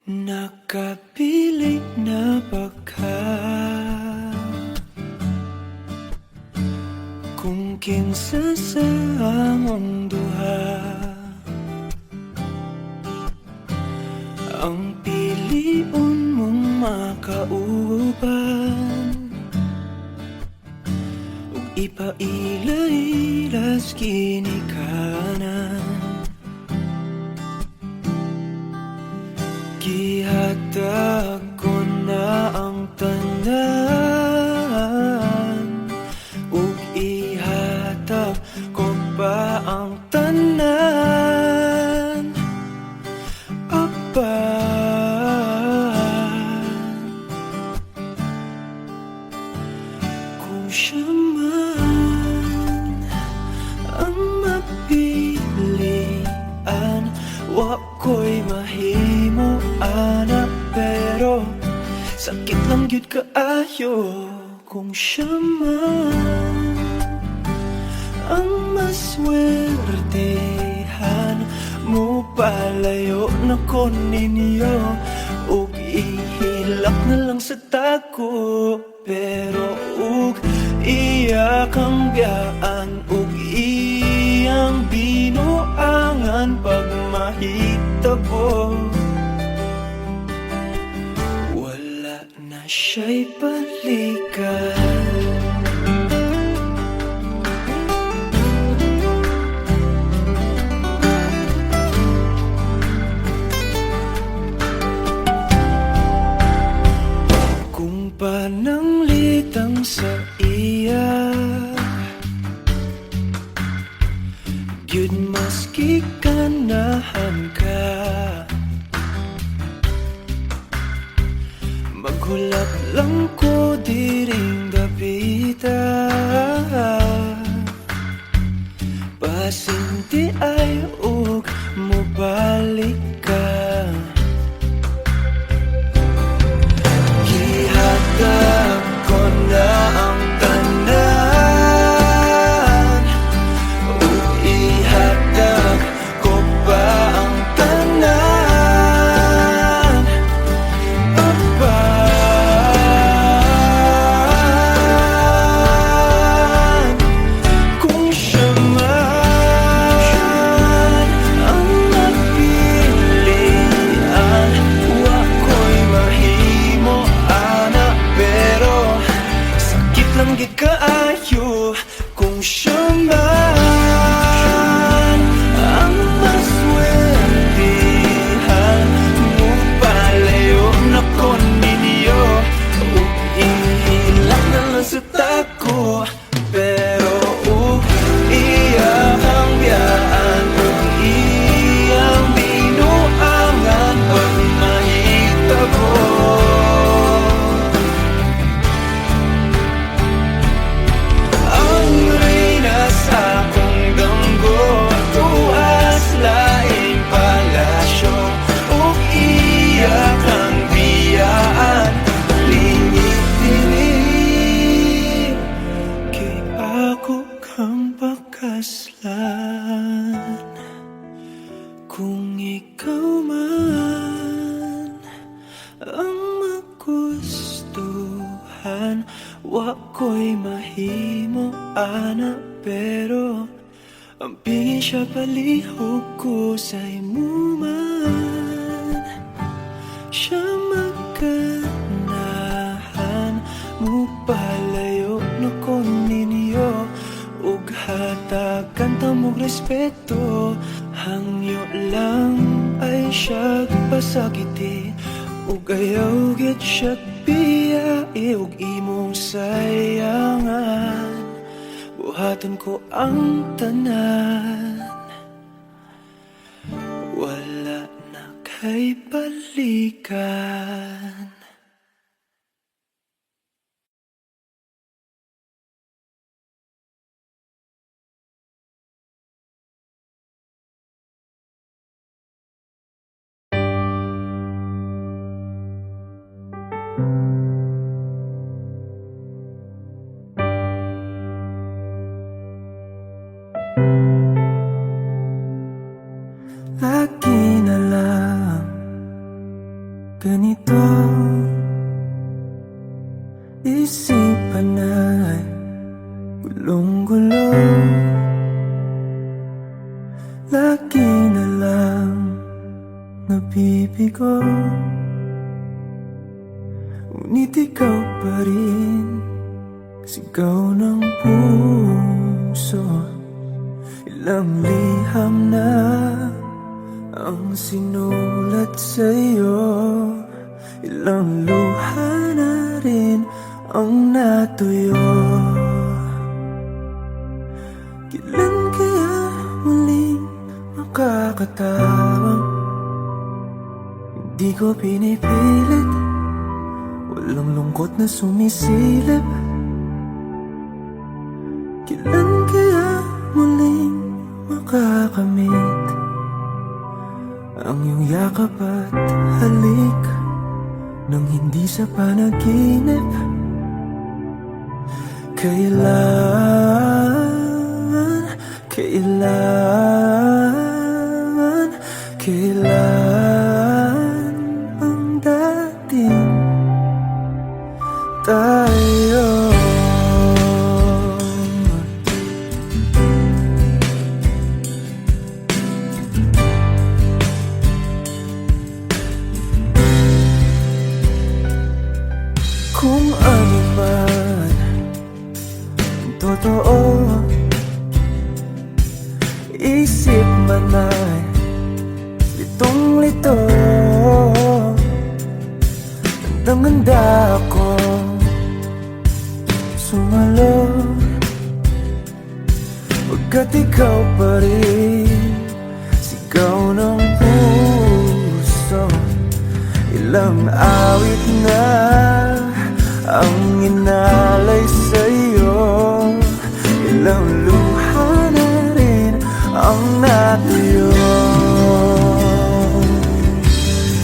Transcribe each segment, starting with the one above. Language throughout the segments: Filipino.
Nakapili na ba ka kung kinsa sa among duha ang piliun mong makauban ug ipailailas ginikanan. Gihatag ko na ang tanan ug ihatag ko pa ang tanan. Apan kung siya man ang mapilian, wa ko'y mahimo ana, pero sakit lang gyud kaayo kung siya man ang maswertehan. Mo palayo na ko ninyo ug ihilak na lang sa tako, pero ug iya kang biyaan ug iyang binuangan pag mahitabo. Wala na siya'y balikan. Kung pananglitang sa iya gyud maski ganahan ka, maghulap lang ko diring dapita. Pasinti ay ug mobalik ka. Gihatag ko na ang tanan ug ihatag ko pa ang tanan. Apan kung siya man ang napilian, wa ko'y mahimo ana, pero sakit lang gid kaayo kung siya man ang maswertehan. Mo palayo na ko ninyo ug ihilak na lang sa tako, pero ug iya ang biyaan ug iyang binuangan pag mahitabo. Ang reyna sa akong damgo tuas laing palasyo ug iya kang biyaan lingit-lingit. Kay ako kang pakaslan kung ikaw man ang magustuhan. Wa ko'y mahimo ana, pero ang pingin siya palihog ko sa imo man. Siya maganahan, mo palayo na ko ninyo ug hatagan ta mong respeto. Hangyo lang ay siya pasakiti ug ayaw gid siya biyai ug imong sayangan. Buhaton ko ang tanan, wala na kay balikan. Lagi na lang Ang gulo lagi na lang nabibigo, ngunit ikaw pa rin sigaw ng puso. Ilang liham na ang sinulat sa'yo, ilang luha na rin ang natuyo. Kailan kaya muling makakatawang hindi ko pinipilit, walang lungkot na sumisilip. Kailan kaya muling makakamit ang iyong yakap at halik nang hindi sa panaginip? Kailan ang dating tayo? Kung ano man ang totoo, isip man ay litong-lito. Handang-handa ako sumalo, pagkat ikaw pa rin sigaw ng puso. Ilang awit na ang inalay sa'yo, ilang luha na rin ang natuyo.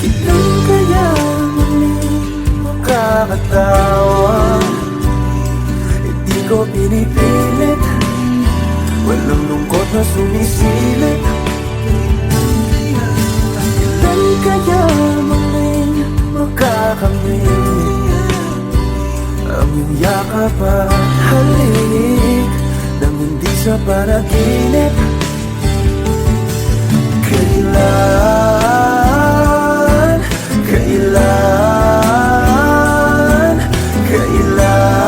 Kailan kaya muling makakatawa? Hindi ko pinipilit, walang lungkot na sumisilip. Kailan kaya muling makakamit ang iyong yakap at halik nang hindi sa panaginip? Kailan, kailan, kailan,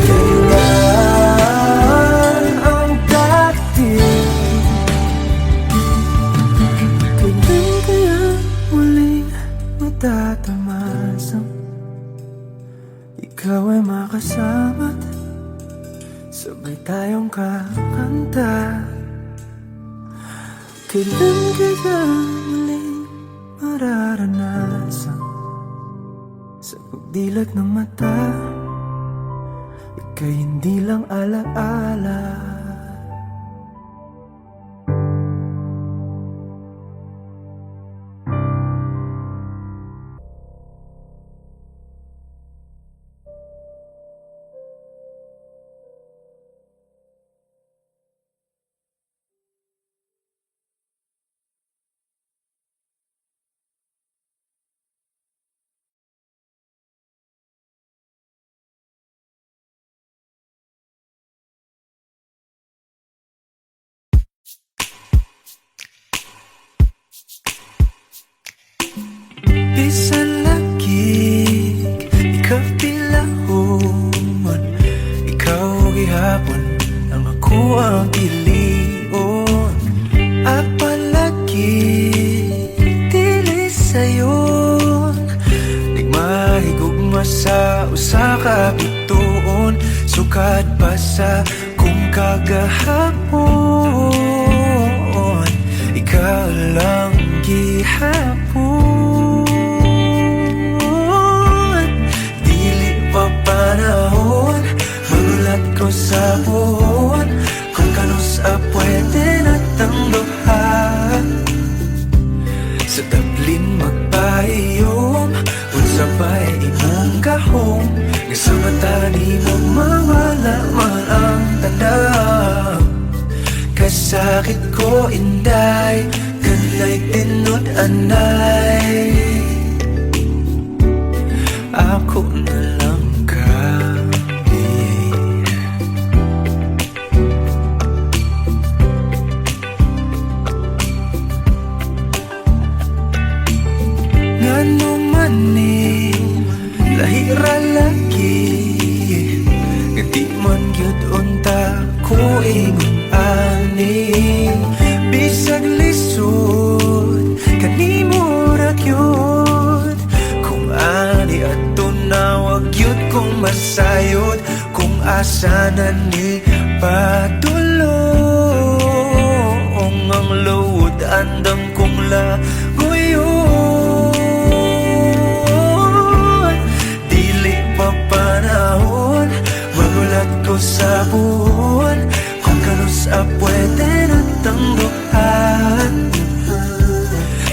kailan ang dating? Kailan kaya muling matatamasang ikaw ay makasama't sabay tayong kakanta? Kailan kaya muling mararanasan sa pagdilat ng mata ika'y hindi lang alaala? Bisan lagig, ikaw tilahon, ikaw gihapon ang ako ang ilion. At palagi dili sayon, nagmahigugma sa usa ka bituon, sukad pa sa kung kagahapon, ikaw lang gihapon. Panahon, magulat ko sa buhon, kung kanus pwede natang duha. Sa tablin magpahiyom, kung sabay imong kahong, nga sa mata ni mo mawala man ang tandang. Kasakit ko inday, kanlay tinod anay. ako na lang kami. Ngano man lahira lagi, nga di man gyud unta ko ingon ani. Bisag lisod kanimo ra gyud, kung ani ato na wag gyud kung masayod, kung asa na ni padulong ang load andam kong lagoyon. Dili pa panahon magulat ko sa buwan, kung kanos pwede na tangguhan.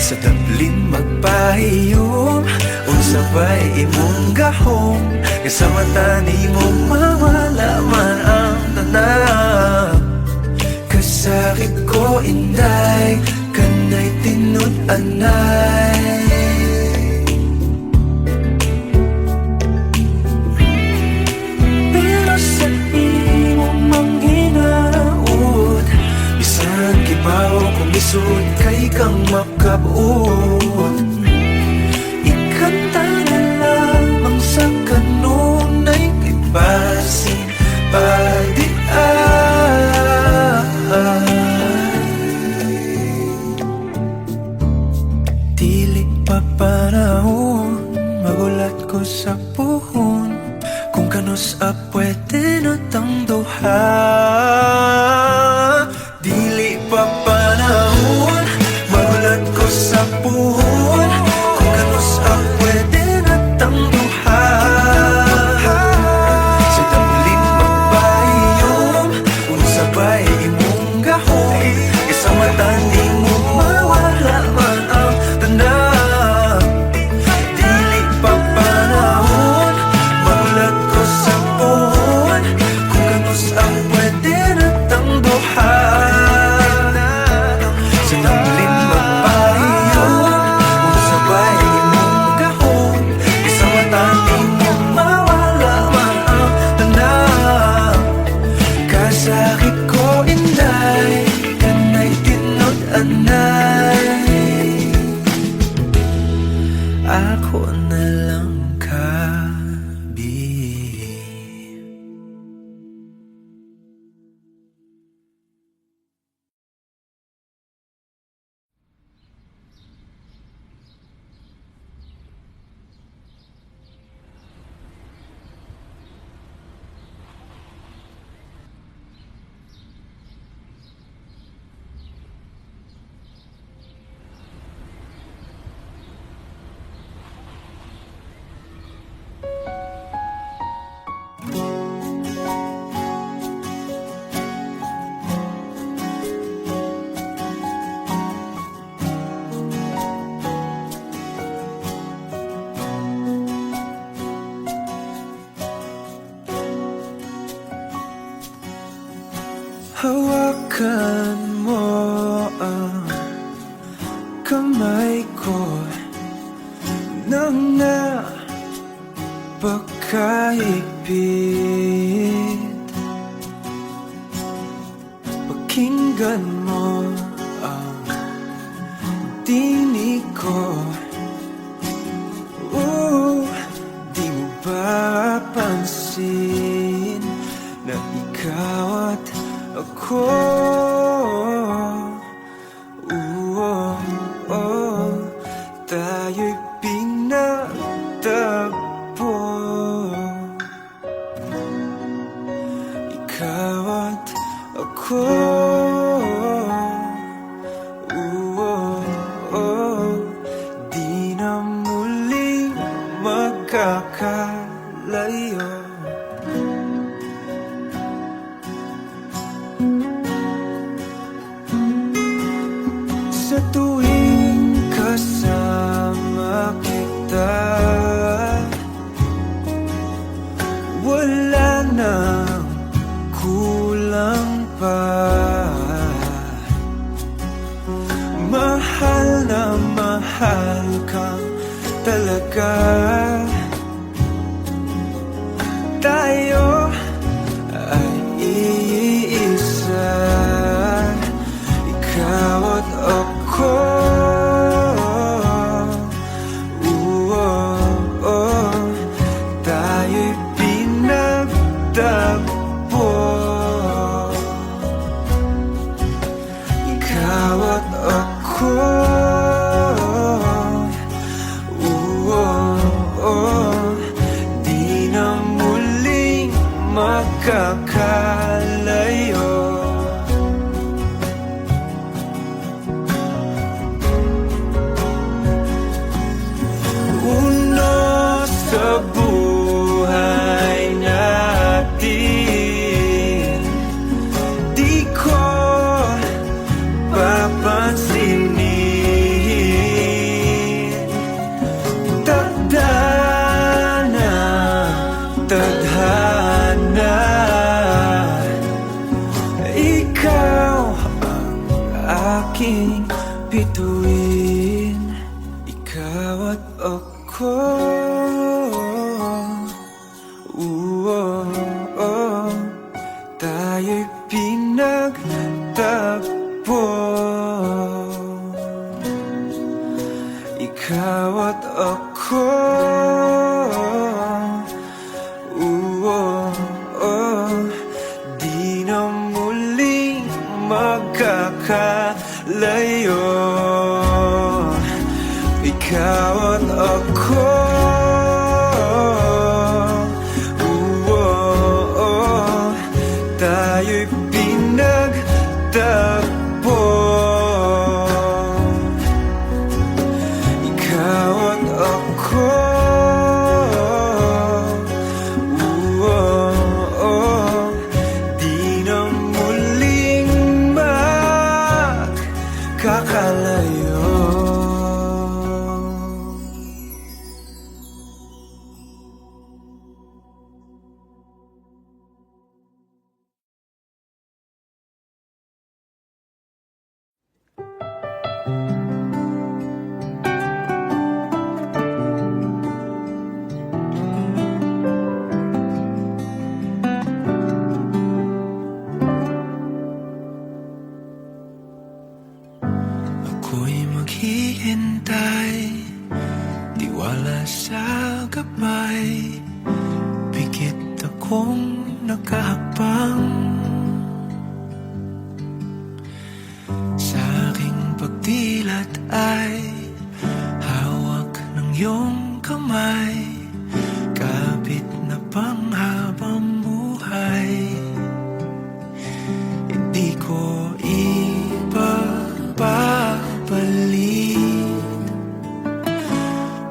Sa daplin magpahiyom unsabay imong gahom, nga sa mata nimo mawala man ang tanan. Kasakit ko inday, kanay tinud-anay. Pero sa imong manghinaot, bisan kibaw kung isod kay kang makabuot. Ikanta na lamang sa kanunay ibasin pagdian. Dili pa panahon magulat ko sa puhon, kung kanos pwede na tang duha. Dili pa panahon magulat ko sa puhon, kung kanos pwede na tang duha. Sa daplin magpahiyom unsabay imong gahom, isa mata nimo mawala man ang tanan. Dili pa panahon magulat ko sa puhon, kung kanos pwede na tang duha. Sa daplin magpahiyom unsabay imong gahom, isa mata nimo mawala man ang tanan. Kasakit ko inday, kanay tinud-anay. Ako na lang kabi. Hawakan mo ang kamay ko nang napakahigpit. Pakinggan mo ang tinig ko. Di mo ba pansin na ikaw at ako, tayo'y pinagtagpo. Ikaw at ako, di na muling magkakalayo. Sa tuwing kasama kita, wala nang kulang pa. Mahal na mahal kang talaga. tayo ay iisa, ikaw at ako. Tayo'y pinagtagpo, ikaw at ako. Di na muling magkakalayo. Uno sa buhay natin, di ko papansinin. Tadhana, tadhana, ikaw ang aking bituin, ikaw at ako. Tayo'y pinagtagpo, ikaw at ako. Di na muling magkakalayo, ikaw at ako. Tayo'y pinagtagpo, ikaw at ako. Di na muling magkakalayo. Ako'y maghihintay, tiwala sa gabay, pikit akong nakahakbang. Sa aking pagdilat ay hawak ng iyong kamay, kapit na panghabang buhay. Hindi ko papalit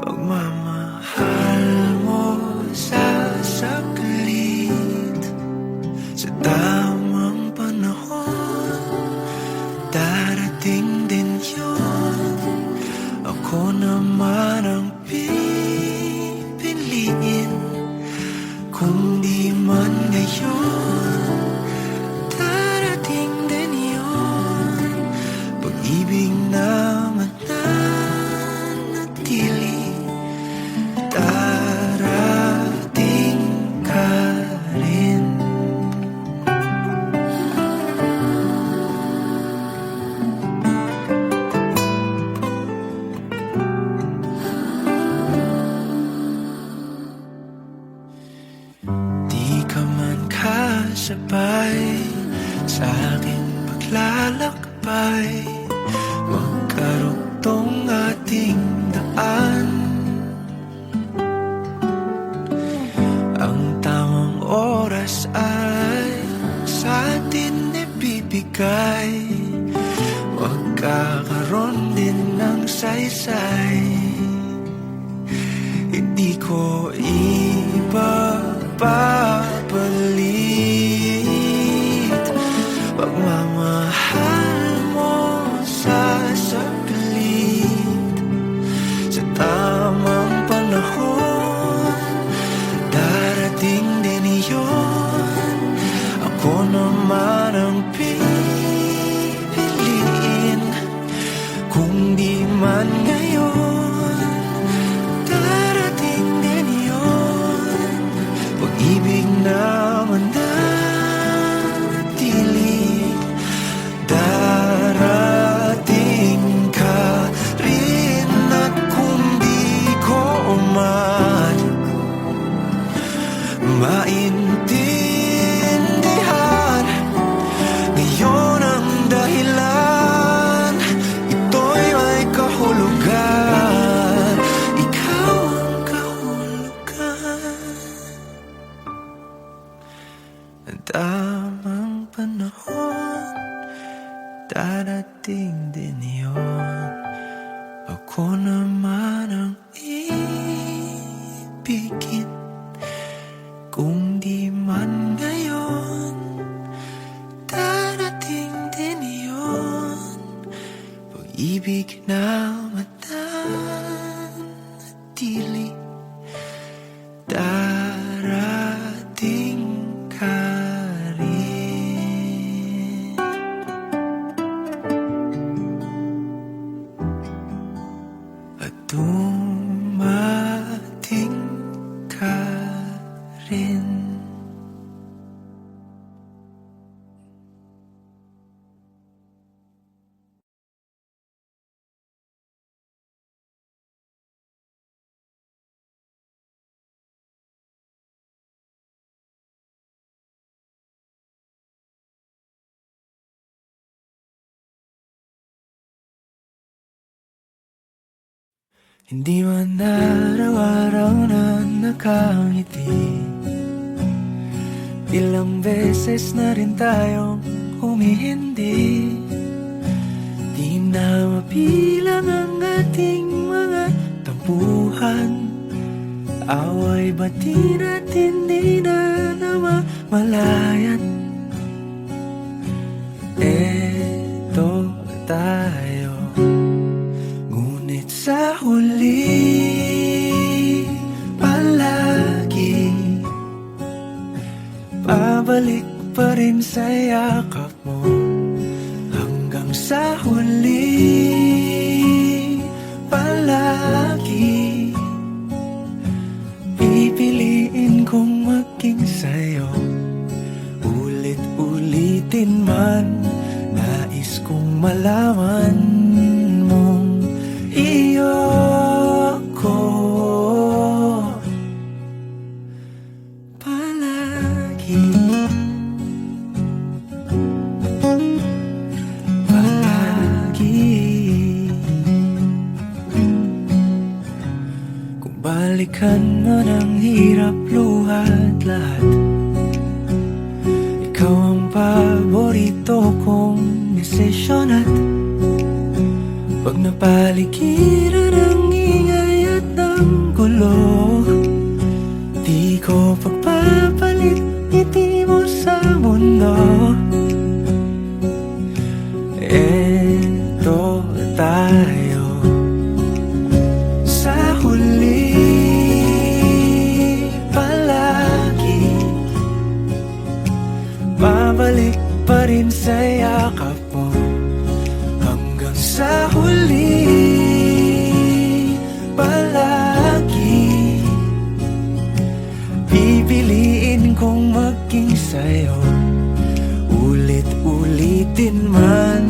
pagmamahal mo sa saglit. Sa tamang panahon, darating din yun. Ako naman ang pipiliin, kung di man ngayon, darating din yun. Pag-ibig na mananatili, darating ka rin. Di ka man kasabay sa aking paglalakbay, magkarugtong ating daan. Ang tamang oras ay sa atin ibibigay, magkakaroon din ng saysay. Hindi ko ipapalit pagmamahal mo sa saglit. Sa tamang panahon, darating din iyon. Ako naman ang pipiliin, kung di man ngayon, darating din iyon. maintindihan. Ngayon ang dahilan, ito'y may kahulugan. Ikaw ang kahulugan. Ang tamang panahon, darating din yun. Ako naman ang ibigin. Kung di man ngayon, darating din yun. Pag-ibig na matatili, darating ka rin. At dumating ka rin. Hindi man araw-araw na nakangiti, ilang beses na rin tayong humihindi. Di na mabilang ang ating mga tampuhan, away bati natin di na namamalayan. Eto tayo, ngunit sa huli palagi babalik pa rin sa yakap mo. Hanggang sa huli palagi pipiliin kong maging sa'yo. Ulit-ulitin man, nais kong malaman mong iyo ko palagi. Kung balikan man ang hirap, luhat lahat, ikaw ang paborito kong desisyon. At pag napaligiran ang ingay at ng gulo, di ko pagpapalit ngiti mo sa mundo. Eto tayo sa huli palagi, babalik pa rin sa yakap mo. Hanggang sa huli palagi pipiliin kong maging sa'yo. Ulit-ulitin man,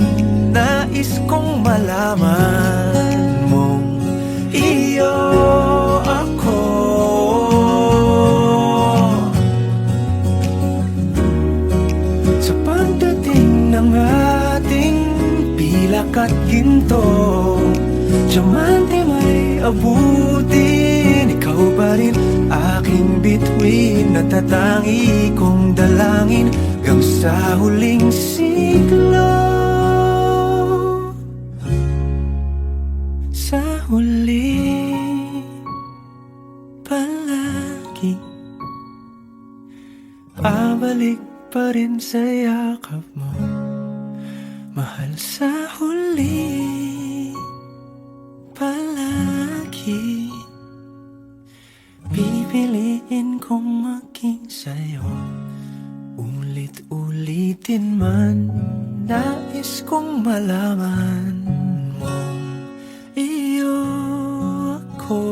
nais kong malaman mong iyo ako. Sa pagdating ng ating pilak at ginto, diamante may abutin, ikaw pa rin aking bituin. Natatangi kong dalangin hanggang sa huling siglo. Sa huli palagi babalik pa rin sa yakap mo, mahal. Sa huli palagi pipiliin kong maging sa'yo. Ulit-ulitin man, nais kong malaman mong iyo ako.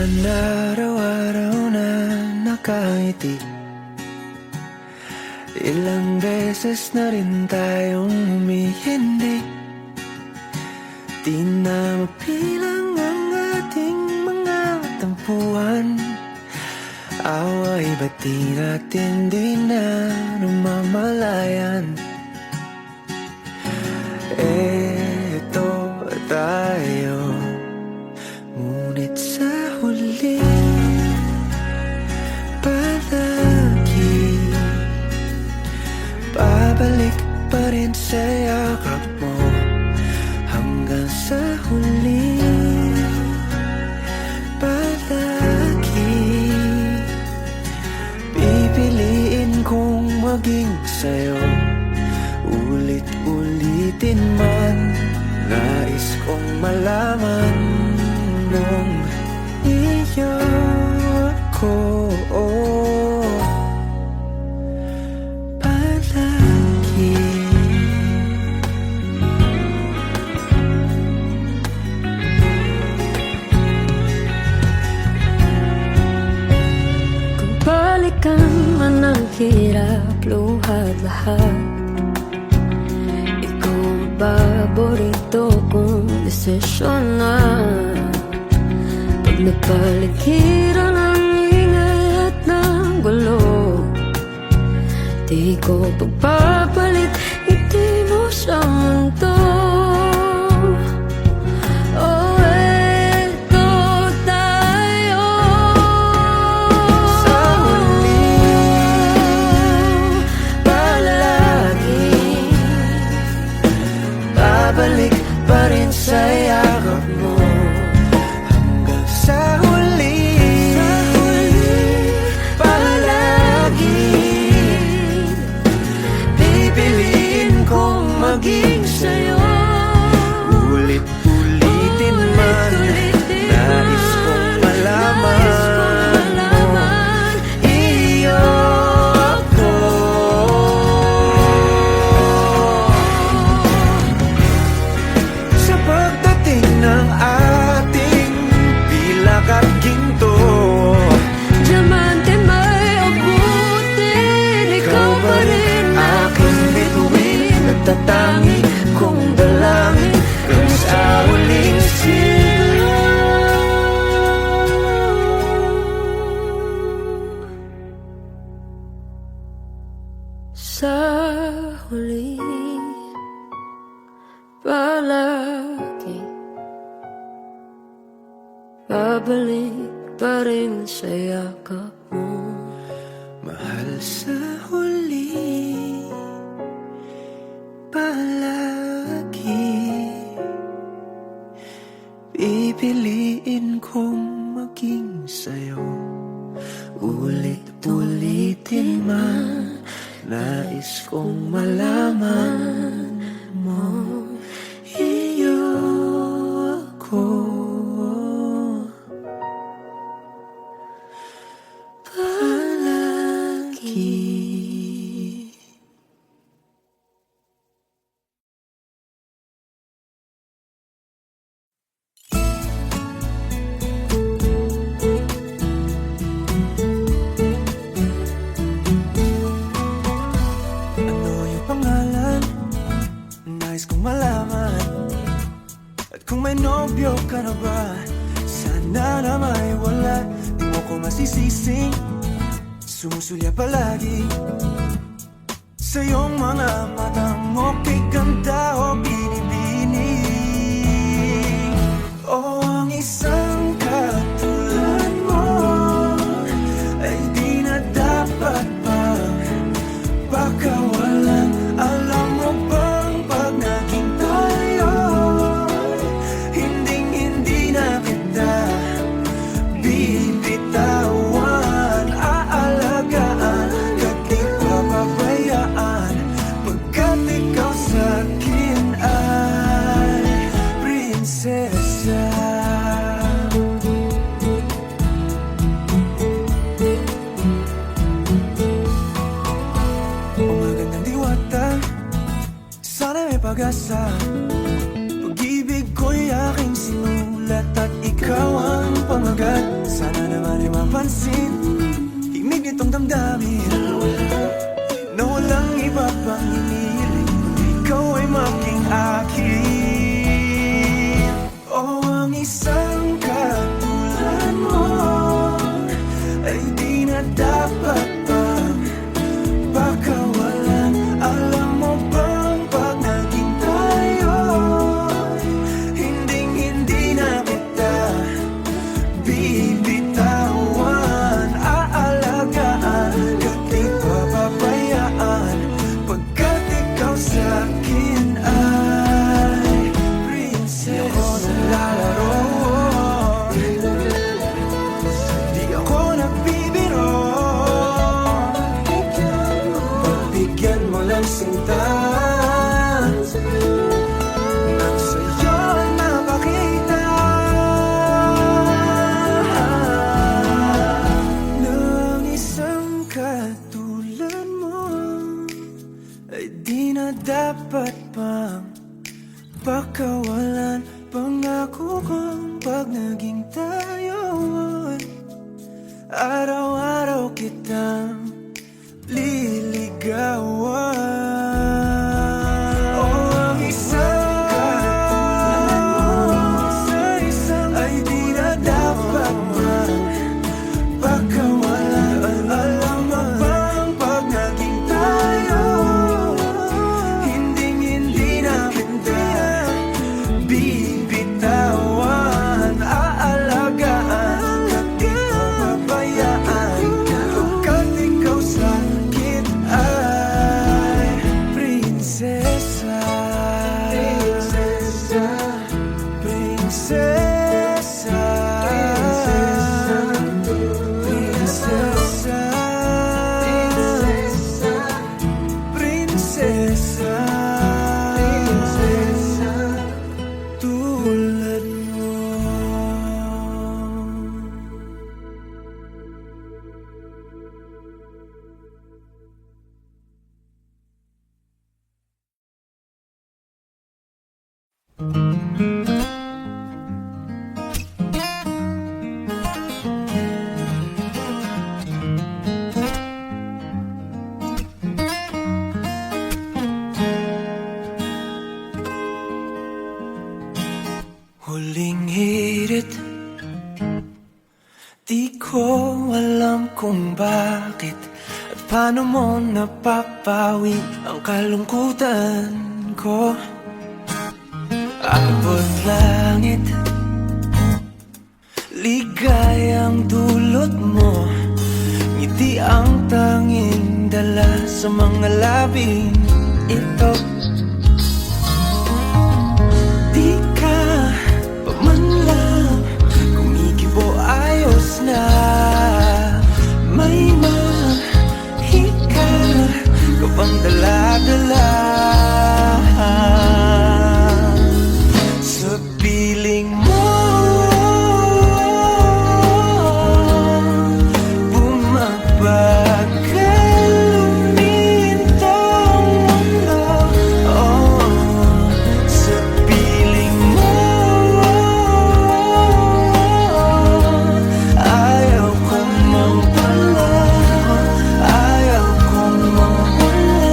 naman araw-araw na nakangiti. Ilang beses na rin tayong humihindi. Di na mapilang ang ating mga tampuhan. Away ba't di natin di na namamalayan? Eto tayo, ngunit sa huli palagi babalik pa rin sa yakap mo. Hanggang sa huli palagi pipiliin kong maging sa'yo. Ulit-ulitin man, nais kong malaman mong iyo ako. Palagi kung balikan man ang hirap, luhat lahat, paborito kong desisyon na. Pag napaligiran ang ingay at ng gulo, di ko pagpapalit ngiti mo sa mundo. Oh, eto tayo sa huli palagi babalik pa rin sa yakap mo. Hanggang sa huli palagi pipiliin kong maging sa'yo. Ulit-ulitin man, nais kong malaman mo, iyo ako. Sa pagdating ng ating pilak at ginto, diamante may abutin, ikaw pa rin aking bituin, nagtatangi kong dalangin kung sa huling sigaw. Sa huli palagi babalik pa rin sa yakap mo. Mahal, sa huli palagi pipiliin kong maging sa'yo. Ulit-ulitin man, nais kong malaman mo, iyo ako. Palagi. Ano yung pangalan? Nais kong malaman. At kung may nobyo ka na ba, sana na may wala. Di mo ko masisising sumusulya palagi sa iyong mga mata mo, kay ganda o binibini. O ang isang katulad mo ay di na dapat pa pakawalan. Alam mo bang pag naging tayo, hinding-hindi na kita bibitawan. Aalagaan at di papabayaan, pagkat ikaw sa'kin ay prinsesa. O magandang diwata, sana may pag-asa. Pag-ibig ko'y aking sinulat at ikaw ang pamagat. damdamin na walang iba pang hinihiling kundi ikaw ay maging akin. Oh, ang isang katulad mo ay di na dapat pang pakawalan. Alam mo bang pag naging tayo, hinding-hindi na kita bibitawan. Aalagaan at di papabayaan, pagkat ikaw sa'kin ay prinsesa. Di ako naglalaro, di ako nagbibiro. Pagbigyan mo lang sinta, nang sa'yo ay mapakita ng isang katulad mo ay di na dapat pang pakawalan. Pangako kong pag naging tayo, araw-araw kitang liligawan. Oh, ang isang katulad mo ay di na dapat pang pakawalan. Alam mo bang pag naging tayo, hinding-hindi na kita bibitawan. Aalagaan at di papabayaan, pagkat ikaw sa'kin ay prinsesa. Prinsesa, prinsesa, prinsesa, prinsesa, tulad mo. Huling hirit, di ko alam kung bakit at paano mo napapawi ang kalungkutan ko. Abot langit, ligayang dulot mo, ngiti ang tanging dala sa mga labing ito. Di ka pa man lang kumikibo, ayos na. May mahika ka pang dala-dala sa piling mo. Bumabagal lumintang mundo, oh, sa piling mo. Ayaw kong mawala, ayaw kong mawala.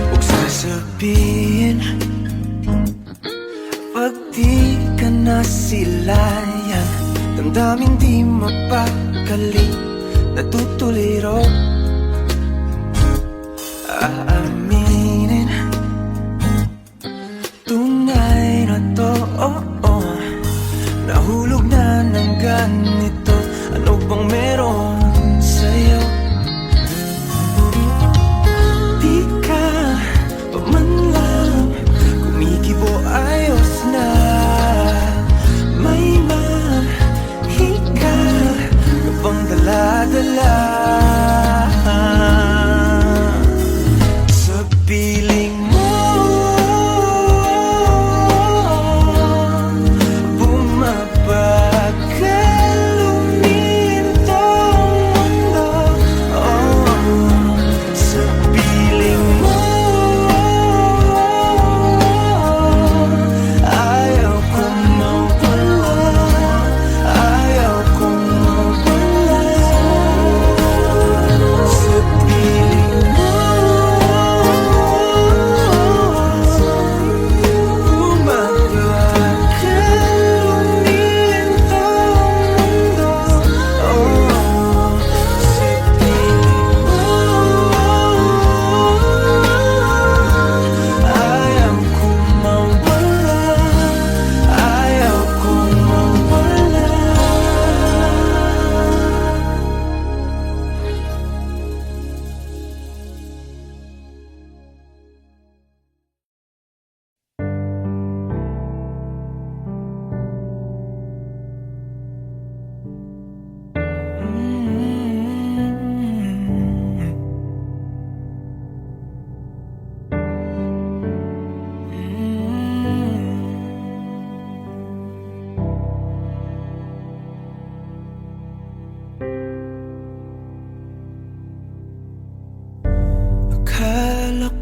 Huwag sasabihin pag di ka nasilayan, damdaming di mapakali, natutuliro. Aaminin, tunay na to, oh, oh. Nahulog na ng ganito, ano bang meron sa'yo? Di ka pa man lang kumikibo, ayos na. May mahika ka pang dala-dala sa piling mo. Bumabagal lumintang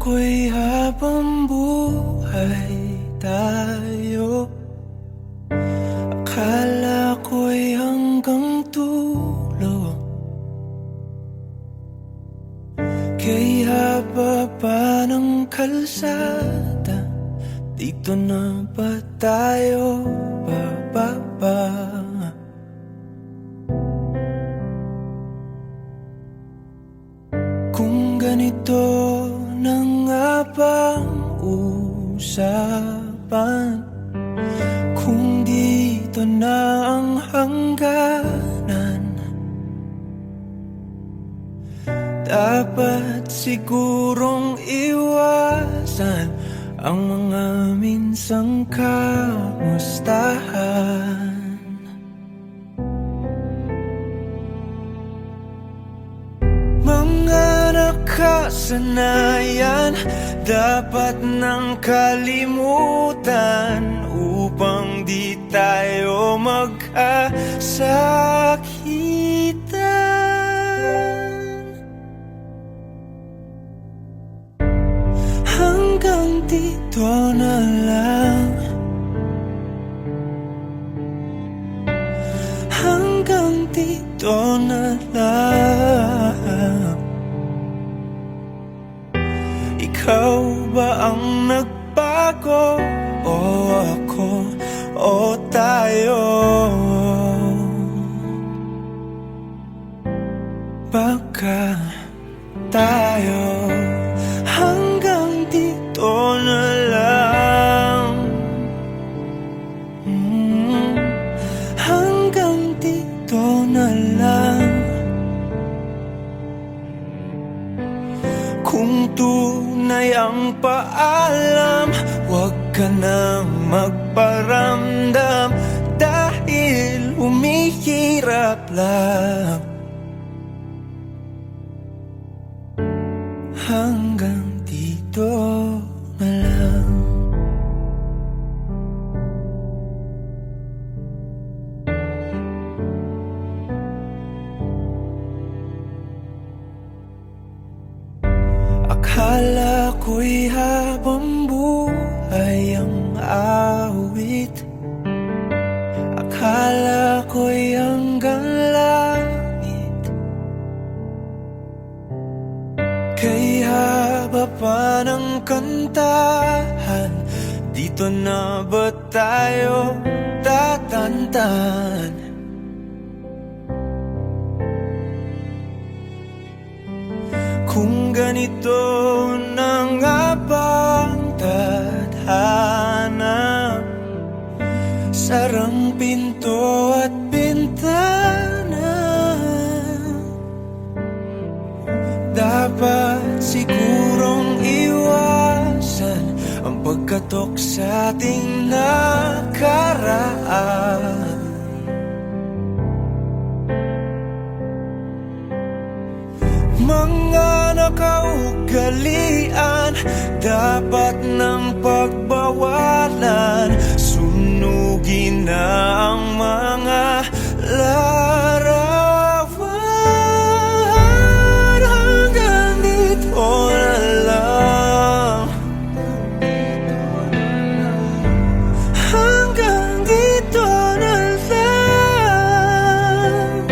ko'y habang buhay tayo, akala ko'y hanggang dulo. Kay haba pa ng kalsada, dito na ba tayo bababa? Kung ganito na nga bang usapan, kung dito na ang hangganan, dapat sigurong iwasan ang mga minsang kamustahan. Mga nakasanayan dapat nang kalimutan upang di tayo magkasakitan. Hanggang dito na lang, hanggang dito na lang. Ikaw ba ang nagbago, o ako, o tayo? Baka tayo hanggang dito na lang, hanggang dito na lang. Kung tunay ang paalam, huwag ka nang magparamdam, dahil humihirap lang. Hanggang dito na lang. Akala ko'y habang buhay ang awit, akala ko'y hanggang langit. Kay haba pa ng kantahan, dito na ba tayo tatantan? Kung ganito na nga bang tadhana, sarang pinto at bintana, dapat sigurong iwasan ang pagkatok sa ating nakaraan. Mga nakaugalian dapat ng pagbawalan, sunugin na ang mga larawan. Hanggang dito na lang, hanggang dito na lang.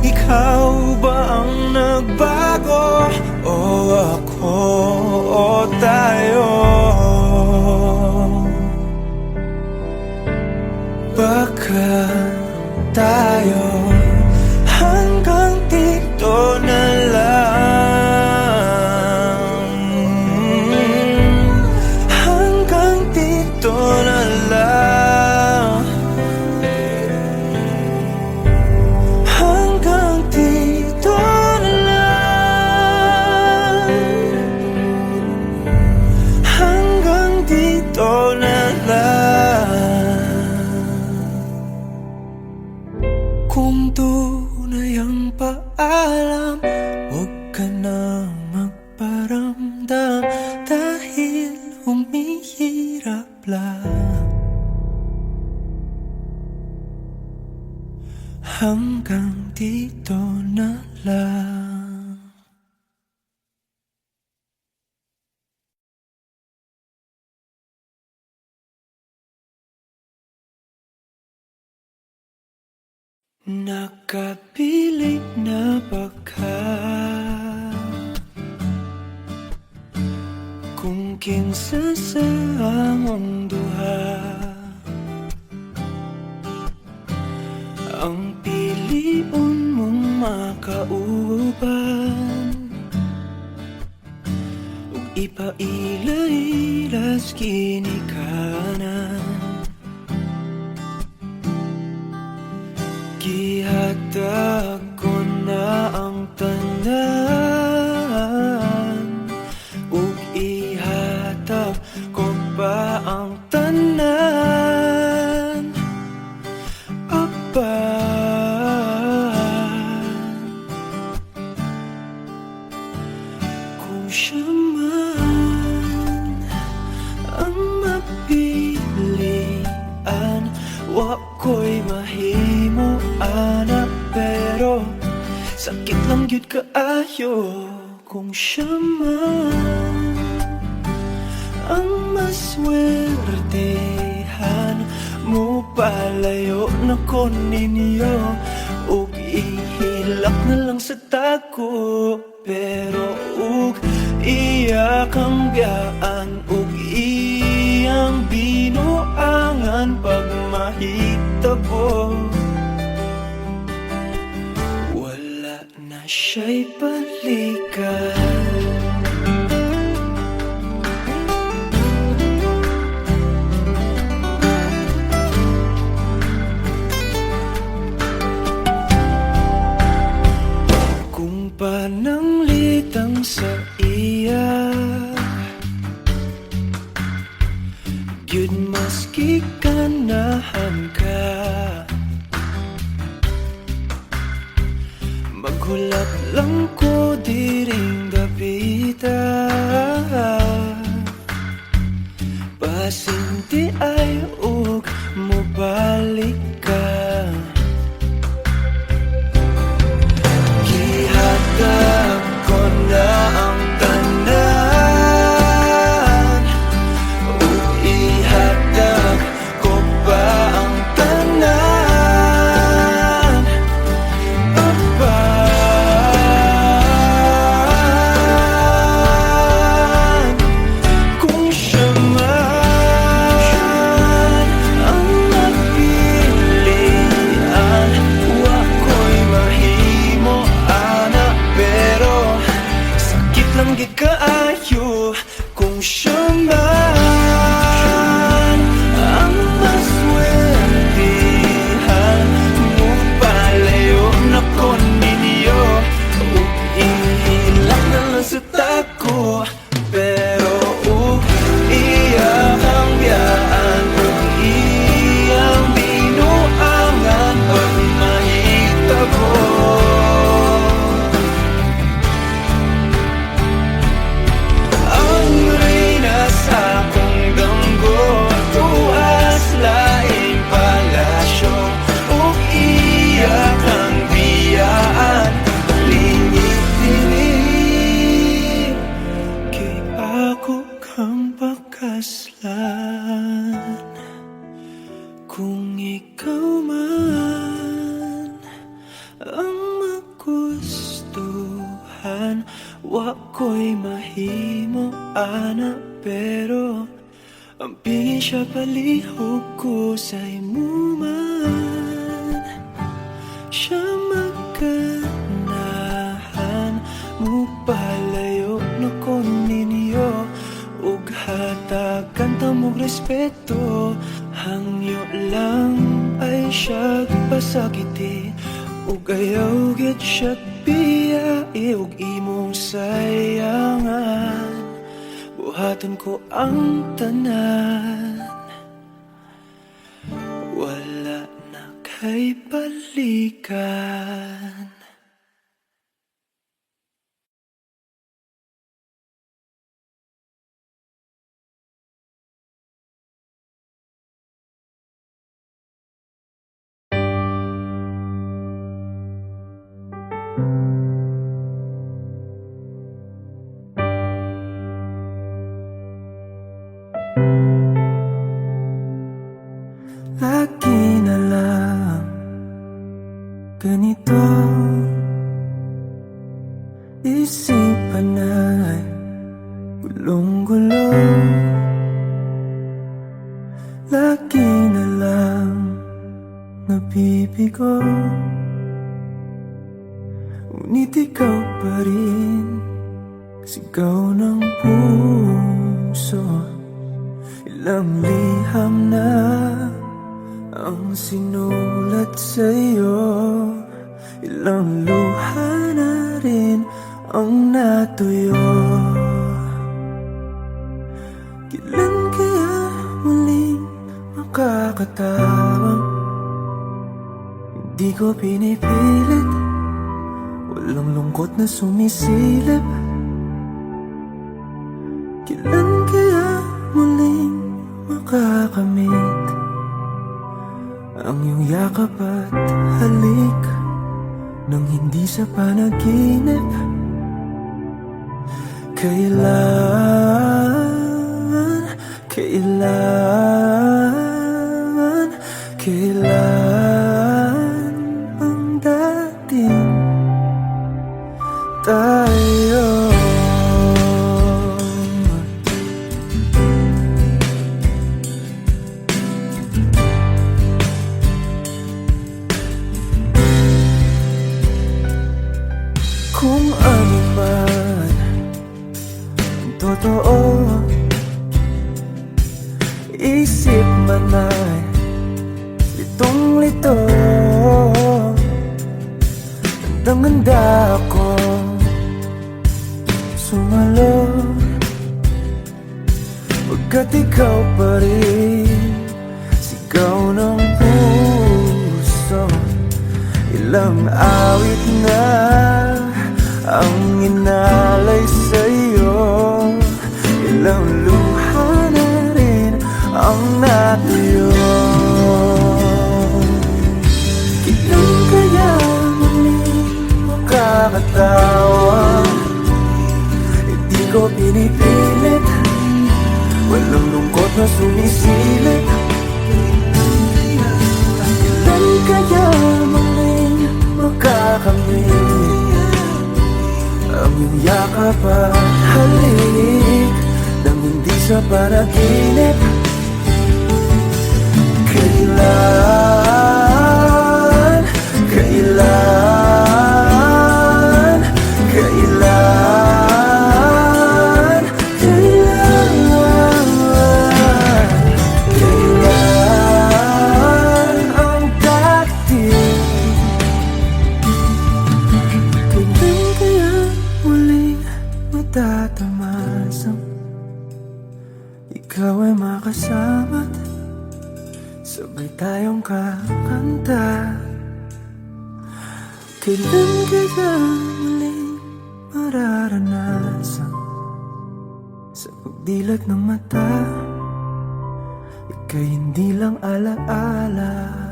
Ikaw ba ang nagbago, o ako, o tayo? Baka tayo hanggang dito na lang, hanggang dito na lang, hanggang dito na lang, hanggang dito na lang. Kung tunay ang paalam, huwag ka na magparamdam, dahil humihirap lang. Hanggang dito na lang. Nakapilit na baka kung kinsa sa among duha ang piliun mong makauban ug ipailailas ginikanan. Gihatag ko na ang tanan ug ihatag ko pa ang tanan. Kung siya man ang mapilian, wa ko'y mahimo ana, pero sakit lang gyud kaayo kung siya man ang maswertehan. Mo palayo na ko ninyo ug ihilak na lang sa tako, pero ug iya kang biyaan ug iyang binuangan pag mahitabo. Wala na siya'y balikan. Pananglitang sa iya gyud maski ganahan ka, maghulak lang ko diring dapita, pasinti ay ug mobalik ka. Gihatag ko na ang tanan ug ihatag ko pa ang tanan. Kung siya man ang napilian, wa ko'y mahimo ana, pero sakit lang gid kaayo kung siya man ang maswertehan. Mo palayo na ko ninyo ug ihilak na lang sa tako, pero ug iya kang biyaan ug iyang binuangan pag mahitabo. Ang reyna sa akong damgo tuas laing palasyo ug iya kang biyaan lingit-lingit. Kay ako kang pakaslan kung ikaw man ang magustuhan. Wa ko'y mahimo ana, pero ang pingin siya palihog ko sa imo man. Siya maganahan, mo palayo na ko ninyo ug hatagan ta mog respeto. Hangyo lang ay siya pasakiti ug ayaw gid siya biyai ug imong sayangan. Buhaton ko ang tanan, wala na kay balikan. Lagi na lang ganito, isipan ay gulong-gulo. Lagi na lang nabibigo, ngunit ikaw pa rin sigaw ng puso. Ilang liham na ang sinulat sa'yo, ilang luha na rin ang natuyo. Kailan kaya muling makakatawang hindi ko pinipilit, walang lungkot na sumisilip. Kailan kaya muling makakamit ang iyong yakap at halik nang hindi sa panaginip? Kailan ang dating tayo? Kung ano man ang totoo, isip man ay litong-lito. Handang-handa ako sumalo, pagkat ikaw pa rin sigaw ng puso. Ilang awit na ang inalay sa'yo, ilang luha na rin ang natuyo. Kailan kaya muling makakatawa? Hindi ko pinipilit, walang lungkot na sumisilip. Kailan kaya muling makakamit ang iyong yakap at halik nang hindi sa panaginip? Kailan, kailan, kailan, kailan, kailan ang dating? Kailan kaya muling matatamasang ikaw ay makasama't sabay tayong kakanta? Kailan kaya muling mararanasan sa pagdilat ng mata ika'y hindi lang alaala?